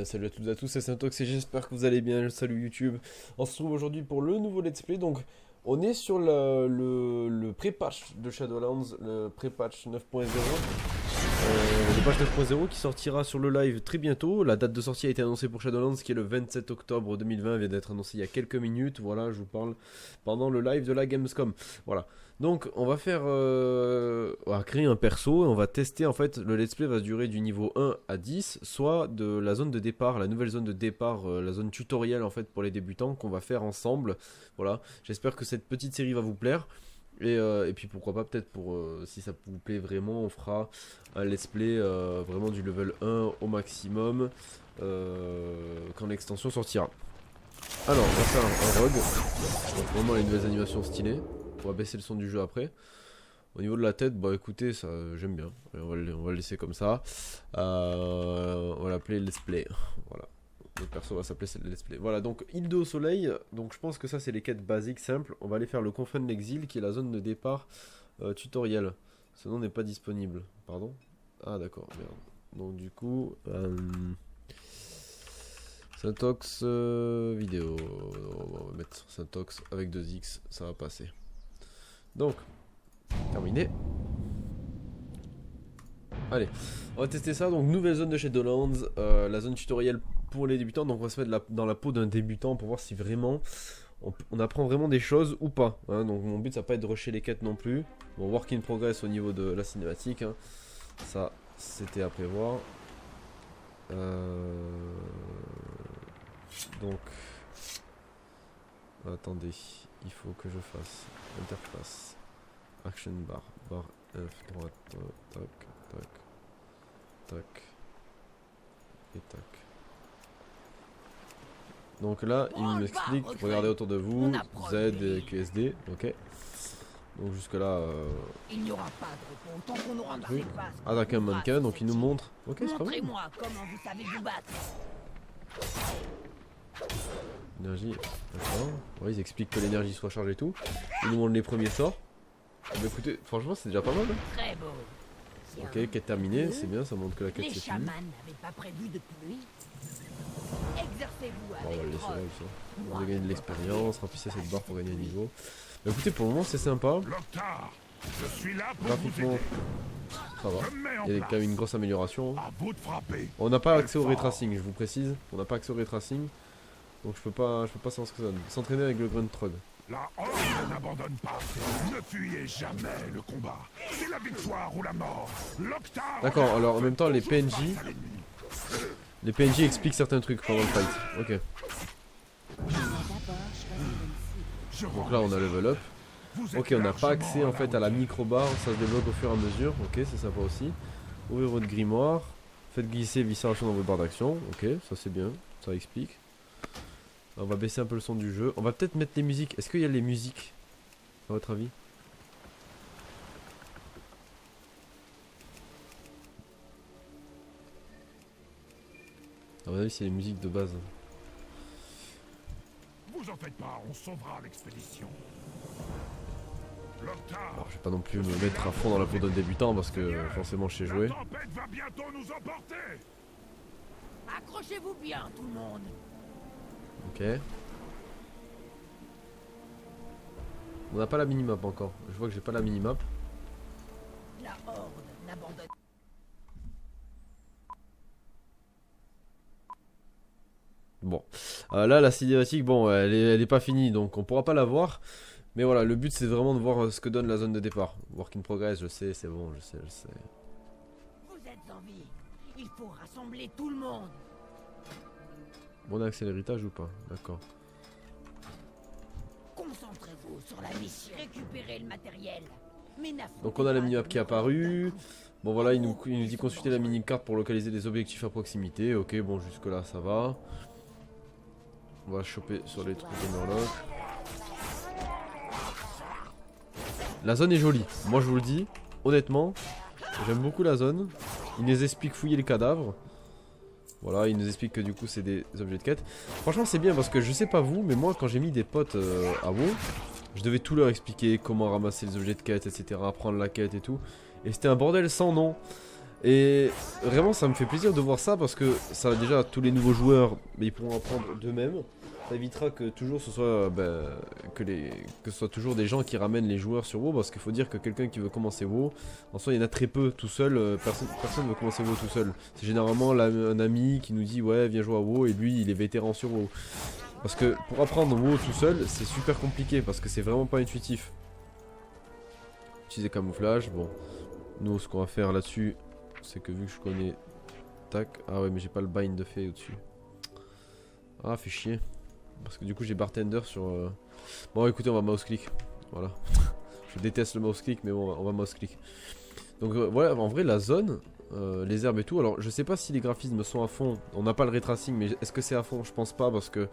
bien salut à toutes et à tous, c'est Syntox et j'espère que vous allez bien, salut YouTube. On se retrouve aujourd'hui pour le nouveau let's play, donc on est sur le pré-patch de Shadowlands, le pré-patch 9.0. Le patch 9.0 qui sortira sur le live très bientôt. La date de sortie a été annoncée pour Shadowlands qui est le 27 octobre 2020, vient d'être annoncée il y a quelques minutes. Voilà, je vous parle pendant le live de la Gamescom. Voilà. Donc on va faire, on va créer un perso et on va tester en fait. Le let's play va durer du niveau 1 à 10, soit de la zone de départ, la nouvelle zone de départ, la zone tutoriel en fait pour les débutants qu'on va faire ensemble. Voilà, j'espère que cette petite série va vous plaire. Et puis pourquoi pas peut-être pour si ça vous plaît vraiment, on fera un let's play vraiment du level 1 au maximum quand l'extension sortira. Alors on va faire un rogue, donc vraiment les nouvelles animations stylées. On va baisser le son du jeu après. Au niveau de la tête, bah écoutez, ça j'aime bien. On va le laisser comme ça. On va l'appeler let's play. Voilà. Notre perso va s'appeler let's play. Voilà, donc île de au soleil. Donc je pense que ça c'est les quêtes basiques simples. On va aller faire le confin de l'exil qui est la zone de départ tutoriel. Ce nom n'est pas disponible. Pardon. Ah d'accord, merde. Donc du coup Syntox vidéo. On va mettre Syntox avec 2x, ça va passer. Donc, terminé. Allez, on va tester ça. Donc, nouvelle zone de Shadowlands, la zone tutoriel pour les débutants. Donc, on va se mettre dans la peau d'un débutant pour voir si vraiment on apprend vraiment des choses ou pas. Hein. Donc, mon but, ça va pas être de rusher les quêtes non plus. Bon, work in progress au niveau de la cinématique. Hein. Ça, c'était à prévoir. Donc, attendez, il faut que je fasse interface. Action bar, barre F droite, tac, tac, tac, et tac. Donc là, il m'explique, regardez autour de vous, Z et QSD, ok. Donc jusque là, il n'y aura pas de repos tant qu'on nous rendra oui. ses faces. Attaquer un mannequin, donc il nous montre, ok c'est pas mal. Montrez-moi comment vous savez vous battre. Énergie, d'accord. Ouais, ils expliquent que l'énergie soit chargée et tout. Ils nous montrent les premiers sorts. Bah écoutez, franchement c'est déjà pas mal. Hein. Très beau. Ok, quête terminée, c'est bien, ça montre que la quête Les c'est chamans fini. n'avaient pas prévu de pluie. Exercez-vous Bon, on va le avec laisser troc. là, ça. Vous avez gagné de l'expérience, remplissez cette barre pour gagner un niveau. Bah écoutez, pour le moment c'est sympa. Loctar, je suis là pour vous Graphiquement, aider. ça va. Je me mets en Il y a quand place. même une grosse amélioration. À vous de frapper. On n'a pas accès au retracing, je vous précise. On n'a pas accès au retracing. Donc je peux pas savoir ce que ça donne. S'entraîner avec le Grunt Trog. La horde n'abandonne pas. Ne fuyez jamais le combat. C'est la victoire ou la mort. Loctar. D'accord, alors en même temps les PNJ. Face à l'ennemi. Les PNJ expliquent certains trucs pendant le fight. Ok. Je Donc là on a level up. vous êtes Ok, on n'a pas largement accès en fait à la micro-barre, ça se débloque au fur et à mesure. Ok, c'est sympa aussi. Ouvrez votre grimoire. Faites glisser viscération dans votre barre d'action. Ok, ça c'est bien, ça explique. On va baisser un peu le son du jeu. On va peut-être mettre les musiques. Est-ce qu'il y a les musiques à votre avis? À mon avis c'est les musiques de base. Vous en faites pas, on sauvera l'expédition. Loctar. Alors je vais pas non plus me mettre à fond dans la peau d'un débutant parce que forcément je sais jouer. La tempête va bientôt nous emporter. Accrochez-vous bien, tout le monde. Ok. On n'a pas la minimap encore. Je vois que j'ai pas la minimap. La horde n'abandonne. Bon. Là la cinématique, bon, elle est pas finie donc on pourra pas la voir. Mais voilà, le but c'est vraiment de voir ce que donne la zone de départ. Work in progress, je sais, c'est bon, je sais. Vous êtes en vie. Il faut rassembler tout le monde. On a accès à l'héritage ou pas? D'accord. Concentrez-vous sur la mission. Récupérez le matériel. Mais Donc on a la minimap qui est apparue. Bon voilà, il nous dit consulter la mini-carte pour localiser des objectifs à proximité. Ok, bon jusque là ça va. On va choper sur les trucs de Murloc. La zone est jolie, moi je vous le dis, honnêtement, j'aime beaucoup la zone. Il nous explique fouiller les cadavres. Voilà, il nous explique que du coup c'est des objets de quête. Franchement c'est bien parce que je sais pas vous, mais moi quand j'ai mis des potes à WoW, je devais tout leur expliquer comment ramasser les objets de quête, etc. Prendre la quête et tout. Et c'était un bordel sans nom. Et vraiment ça me fait plaisir de voir ça parce que ça déjà tous les nouveaux joueurs mais ils pourront apprendre d'eux-mêmes. Ça évitera que toujours ce soit que ce soit toujours des gens qui ramènent les joueurs sur WoW parce qu'il faut dire que quelqu'un qui veut commencer WoW, en soi il y en a très peu tout seul, personne ne veut commencer WoW tout seul. C'est généralement un ami qui nous dit ouais viens jouer à WoW et lui il est vétéran sur WoW. Parce que pour apprendre WoW tout seul c'est super compliqué parce que c'est vraiment pas intuitif. Utiliser camouflage, bon nous ce qu'on va faire là-dessus c'est que vu que je connais tac, ah ouais mais j'ai pas le bind de fait au-dessus. Ah fait chier. Parce que du coup j'ai bartender sur... Bon écoutez on va mouse click. Voilà. Je déteste le mouse click mais bon on va mouse click. Donc voilà en vrai la zone, les herbes et tout. Alors je sais pas si les graphismes sont à fond. On n'a pas le ray tracing mais est-ce que c'est à fond? Je pense pas parce que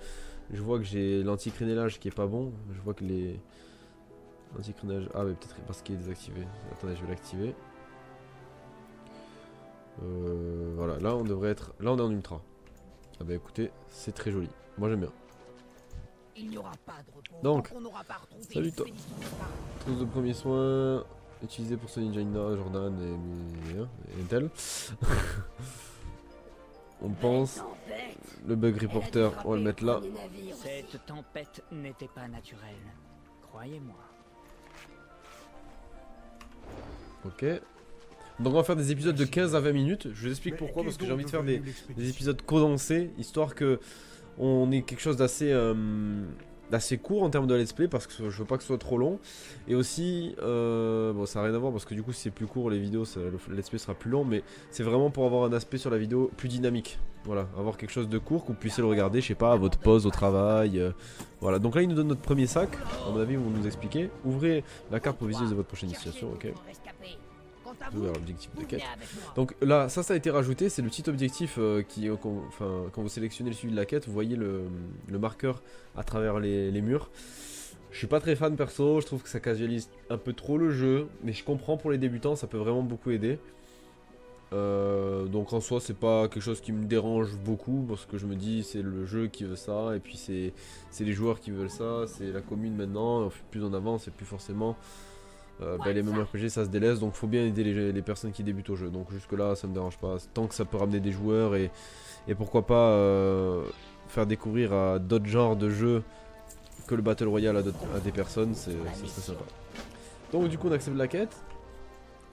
je vois que j'ai l'anti-crénelage qui est pas bon. Je vois que les... Anti-crénelage... Ah mais peut-être parce qu'il est désactivé. Attendez je vais l'activer. Voilà là on devrait être... Là on est en ultra. Ah bah écoutez c'est très joli. Moi j'aime bien. Il n'y aura pas de repos. Donc, On n'aura pas retrouvé salut toi. Trousse de premiers soins, utilisé pour Sony Jaina, Jordan et Intel. On pense. Le bug reporter, on va le mettre là. Cette tempête n'était pas naturelle. Croyez-moi. Ok. Donc on va faire des épisodes de 15 à 20 minutes. Je vous explique pourquoi, parce que j'ai envie de faire des épisodes condensés, histoire que on ait quelque chose d'assez court en termes de let's play, parce que je veux pas que ce soit trop long. Et aussi, bon ça n'a rien à voir, parce que du coup si c'est plus court les vidéos, le let's play sera plus long, mais c'est vraiment pour avoir un aspect sur la vidéo plus dynamique. Voilà, avoir quelque chose de court, que vous puissiez le regarder, je sais pas, à votre pause, au travail. Voilà, donc là il nous donne notre premier sac, à mon avis ils vont nous expliquer. Ouvrez la carte pour visualiser votre prochaine situation, ok. L'objectif de quête. Donc là, ça a été rajouté, c'est le petit objectif quand vous sélectionnez le suivi de la quête, vous voyez le marqueur à travers les murs. Je suis pas très fan perso, je trouve que ça casualise un peu trop le jeu, mais je comprends pour les débutants, ça peut vraiment beaucoup aider. Donc en soi c'est pas quelque chose qui me dérange beaucoup parce que je me dis c'est le jeu qui veut ça et puis c'est les joueurs qui veulent ça, c'est la commune maintenant, plus on avance et plus forcément les MMORPG ça se délaisse, donc faut bien aider les personnes qui débutent au jeu. Donc jusque là ça me dérange pas, tant que ça peut ramener des joueurs et pourquoi pas faire découvrir à d'autres genres de jeux que le Battle Royale à des personnes, c'est sympa. Donc du coup on accepte la quête.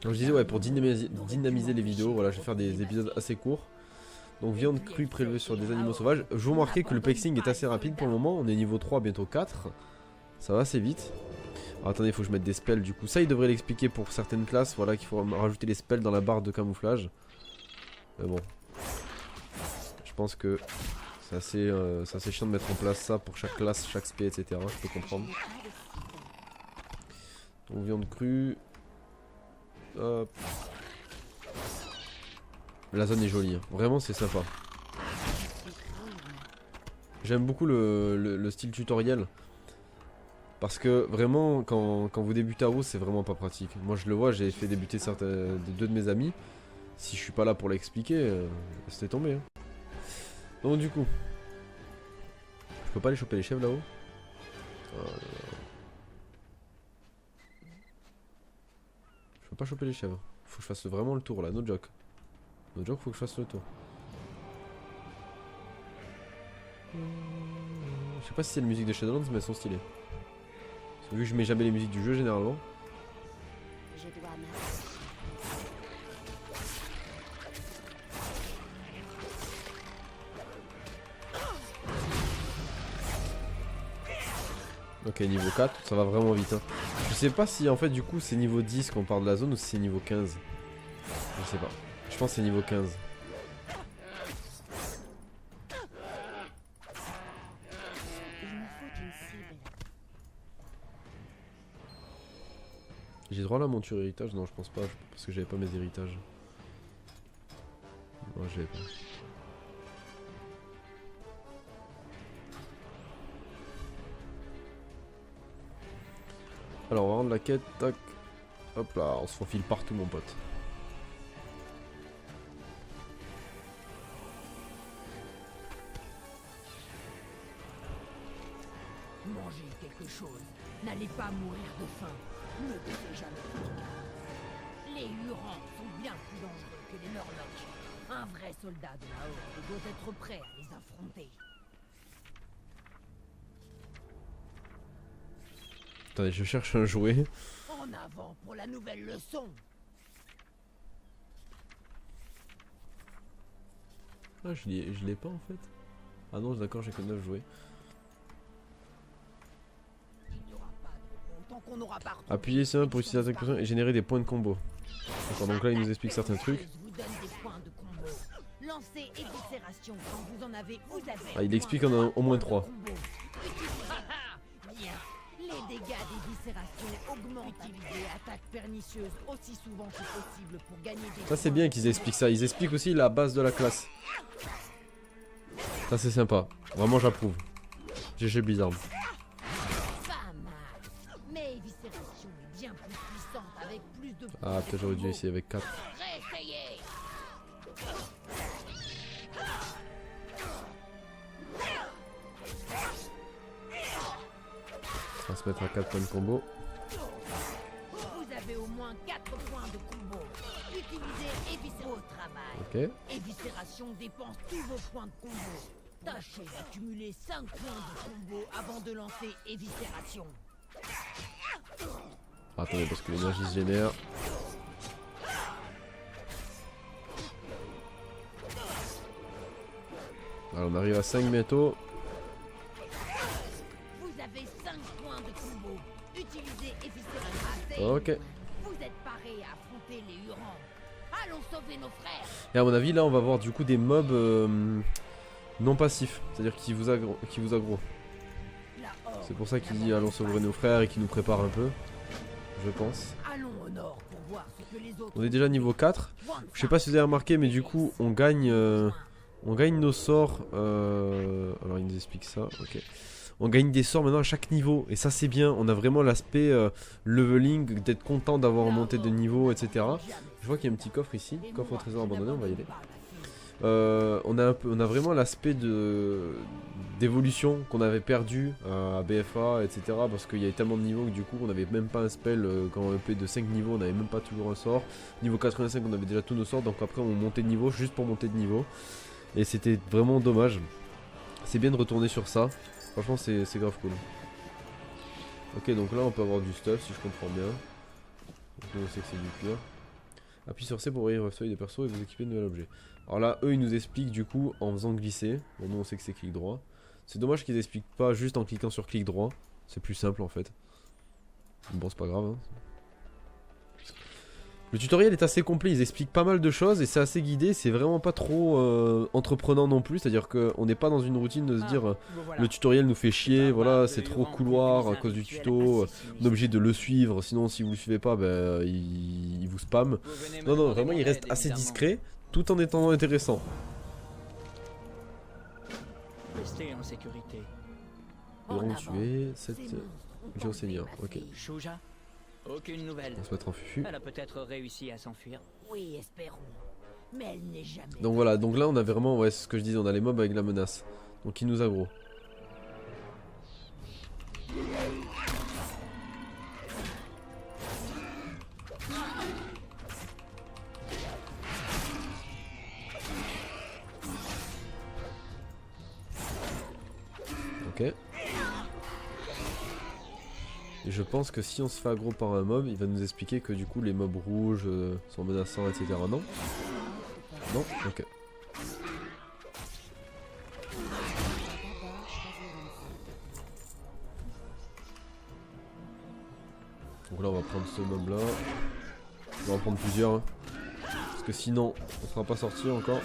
Donc je disais ouais, pour dynamiser les vidéos, voilà, je vais faire des épisodes assez courts. Donc viande crue prélevée sur des animaux sauvages. Je vous remarquez que le pexing est assez rapide pour le moment, on est niveau 3, bientôt 4. Ça va assez vite. Alors, attendez, il faut que je mette des spells du coup. Ça il devrait l'expliquer pour certaines classes, voilà, qu'il faut rajouter les spells dans la barre de camouflage. Mais bon. Je pense que c'est assez chiant de mettre en place ça pour chaque classe, chaque spé, etc. Je peux comprendre. Donc viande crue. Hop. La zone est jolie, hein. Vraiment c'est sympa. J'aime beaucoup le style tutoriel. Parce que vraiment quand vous débutez à WoW c'est vraiment pas pratique. Moi je le vois, j'ai fait débuter deux de mes amis. Si je suis pas là pour l'expliquer, c'était tombé. Hein. Donc du coup, je peux pas aller choper les chèvres là-haut. Je peux pas choper les chèvres. Faut que je fasse vraiment le tour là, no joke. No joke, faut que je fasse le tour. Je sais pas si c'est la musique de Shadowlands, mais elles sont stylées. Parce que vu que je mets jamais les musiques du jeu généralement. Ok, niveau 4, ça va vraiment vite. Hein. Je sais pas si en fait du coup c'est niveau 10 qu'on part de la zone ou si c'est niveau 15. Je sais pas. Je pense que c'est niveau 15. J'ai droit à la monture héritage? Non, je pense pas, parce que j'avais pas mes héritages. Non, j'avais pas. Alors, on va rendre la quête, tac. Hop là, on se faufile partout, mon pote. Mangez quelque chose. N'allez pas mourir de faim. Ne buvez jamais. Les Hurons sont bien plus dangereux que les Murlocs. Un vrai soldat de la Horde doit être prêt à les affronter. Attendez, je cherche un jouet. En avant pour la nouvelle leçon. Ah, je l'ai pas en fait. Ah non, d'accord, j'ai que 9 jouets. Il n'y aura pas de repos tant qu'on n'aura pas retrouvé Appuyez sur 1 pour les utiliser l'attaque puissante et générer des points de combo. D'accord, donc là il nous explique certains trucs. vous donne des points de combo. Lancez éviscération quand vous en avez, vous avez. Ah, il explique qu'on a au moins 3. Bien. Les dégâts d'éviscération augmentent. Utilisez attaque pernicieuse aussi souvent que possible pour gagner des Ça c'est points bien de qu'ils combo. expliquent ça. Ils expliquent aussi la base de la classe. Ça c'est sympa. Vraiment j'approuve. GG Blizzard. Pas mal. Mais éviscération est bien plus puissante avec plus de points Ah de peut-être j'aurais dû combo. essayer avec 4. Réessayez. On va se mettre à 4 points de combo. Vous avez au moins 4 points de combo. Utilisez éviscération au travail. Ok. Éviscération dépense tous vos points de combo. Tâchez d'accumuler 5 points de combo avant de lancer éviscération. Attendez parce que l'énergie se génère. Alors on arrive à 5 bientôt. Vous avez 5 points de combo. Utilisez éviscération. Ok. Vous êtes parés à affronter les Hurons. Allons sauver nos frères. Et à mon avis là on va voir du coup des mobs non passifs. C'est-à-dire qui vous aggro. La Horde. C'est pour ça qu'il dit allons sauver nos frères et qu'il nous prépare un peu. Je pense. Allons au nord pour voir ce que les autres. On est déjà niveau 4. Je sais pas si vous avez remarqué mais du coup on gagne nos sorts. Alors il nous explique ça. Ok. On gagne des sorts maintenant à chaque niveau et ça c'est bien. On a vraiment l'aspect leveling, d'être content d'avoir monté de niveau, etc. Je vois qu'il y a un petit coffre ici, coffre au trésor abandonné, on va y aller. On a vraiment l'aspect d'évolution qu'on avait perdu à BFA, etc. Parce qu'il y avait tellement de niveaux que du coup on n'avait même pas un spell. Quand on EP de 5 niveaux on n'avait même pas toujours un sort. Niveau 85 on avait déjà tous nos sorts, donc après on montait de niveau juste pour monter de niveau. Et c'était vraiment dommage. C'est bien de retourner sur ça. Franchement c'est grave cool. Ok donc là on peut avoir du stuff si je comprends bien. Donc nous on sait que c'est du pur. Appuyez sur C pour ouvrir votre feuille de perso et vous équiper de nouvel objet. Alors là eux ils nous expliquent du coup en faisant glisser. Bon nous on sait que c'est clic droit. C'est dommage qu'ils expliquent pas juste en cliquant sur clic droit. C'est plus simple en fait. Bon c'est pas grave hein. Le tutoriel est assez complet, ils expliquent pas mal de choses et c'est assez guidé, c'est vraiment pas trop entreprenant non plus, c'est-à-dire qu'on n'est pas dans une routine de se dire le tutoriel nous fait chier, voilà c'est trop couloir à cause du tuto, on est obligé de le suivre, sinon si vous le suivez pas ben, il vous spam. Non non vraiment il reste assez discret tout en étant intéressant. Restez en sécurité. Nous devons tuer cette géoseigneur, ok. Shuja, aucune nouvelle. On va se mettre en fufu. Elle a peut-être réussi à s'enfuir. Oui, espérons. Mais elle n'est jamais. Donc voilà, donc là on a vraiment, ouais c'est ce que je disais, on a les mobs avec la menace. Donc ils nous aggro. Ok. Et je pense que si on se fait aggro par un mob, il va nous expliquer que du coup les mobs rouges sont menaçants, etc. Non? Non? Ok. Donc là on va prendre ce mob là. On va en prendre plusieurs. Hein. Parce que sinon on ne sera pas sorti encore.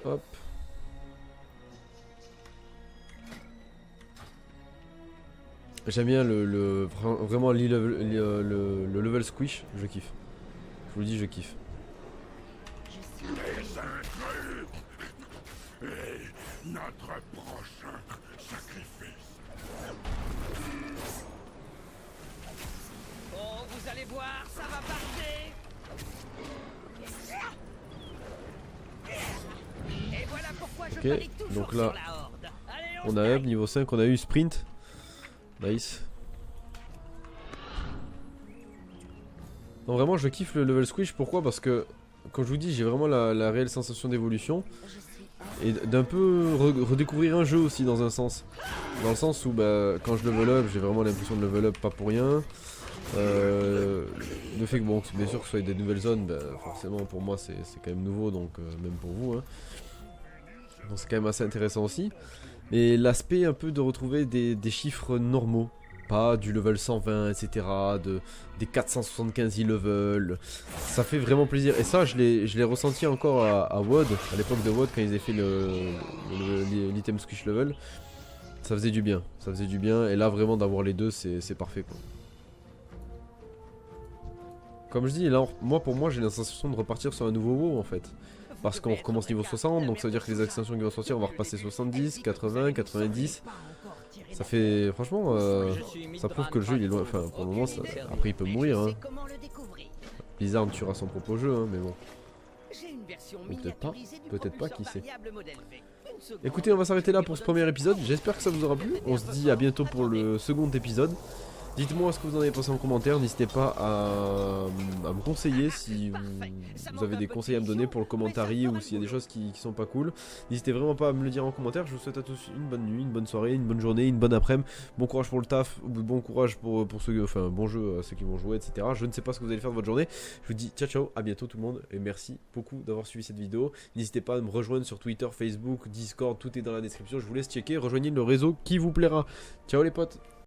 Hop. J'aime bien vraiment le level squish, je kiffe. Je vous le dis, je kiffe. Des intrus et notre prochain sacrifice. Oh, vous allez voir, ça va partir. Et voilà pourquoi je Ok, parie toujours donc là, sur la horde. Allez, on a up niveau 5, on a eu sprint. Nice. Non, vraiment, je kiffe le level squish. Pourquoi? Parce que, comme je vous dis, j'ai vraiment la réelle sensation d'évolution. Et d'un peu redécouvrir un jeu aussi, dans un sens. Dans le sens où, bah, quand je level up, j'ai vraiment l'impression de level up pas pour rien. Le fait que, bon, bien sûr que ce soit des nouvelles zones, bah, forcément, pour moi, c'est quand même nouveau, donc même pour vous. Hein. Donc c'est quand même assez intéressant aussi. Mais l'aspect un peu de retrouver des chiffres normaux. Pas du level 120, etc. Des 475 e-level. Ça fait vraiment plaisir. Et ça, je l'ai ressenti encore à WoD, à l'époque de WoD, quand ils avaient fait l'item squish level. Ça faisait du bien. Ça faisait du bien. Et là, vraiment, d'avoir les deux, c'est parfait, quoi. Comme je dis, là, pour moi, j'ai la sensation de repartir sur un nouveau WoW, en fait. Parce qu'on recommence niveau 60, donc ça veut dire que les extensions qui vont sortir, on va repasser 70, 80, 90. Ça fait, franchement, ça prouve que le jeu il est loin. Enfin, pour le moment, ça... après il peut mourir. Hein. Blizzard tuera son propre jeu, hein, mais bon. Peut-être pas, qui sait. Écoutez, on va s'arrêter là pour ce premier épisode. J'espère que ça vous aura plu. On se dit à bientôt pour le second épisode. Dites-moi ce que vous en avez pensé en commentaire, n'hésitez pas à me conseiller si vous avez des conseils à me donner pour le commentary ou s'il y a des choses qui sont pas cool. N'hésitez vraiment pas à me le dire en commentaire, je vous souhaite à tous une bonne nuit, une bonne soirée, une bonne journée, une bonne après-midi, bon courage pour le taf, bon courage pour ceux, enfin bon jeu à ceux qui vont jouer, etc. Je ne sais pas ce que vous allez faire de votre journée, je vous dis ciao ciao, à bientôt tout le monde et merci beaucoup d'avoir suivi cette vidéo. N'hésitez pas à me rejoindre sur Twitter, Facebook, Discord, tout est dans la description, je vous laisse checker, rejoignez le réseau qui vous plaira. Ciao les potes.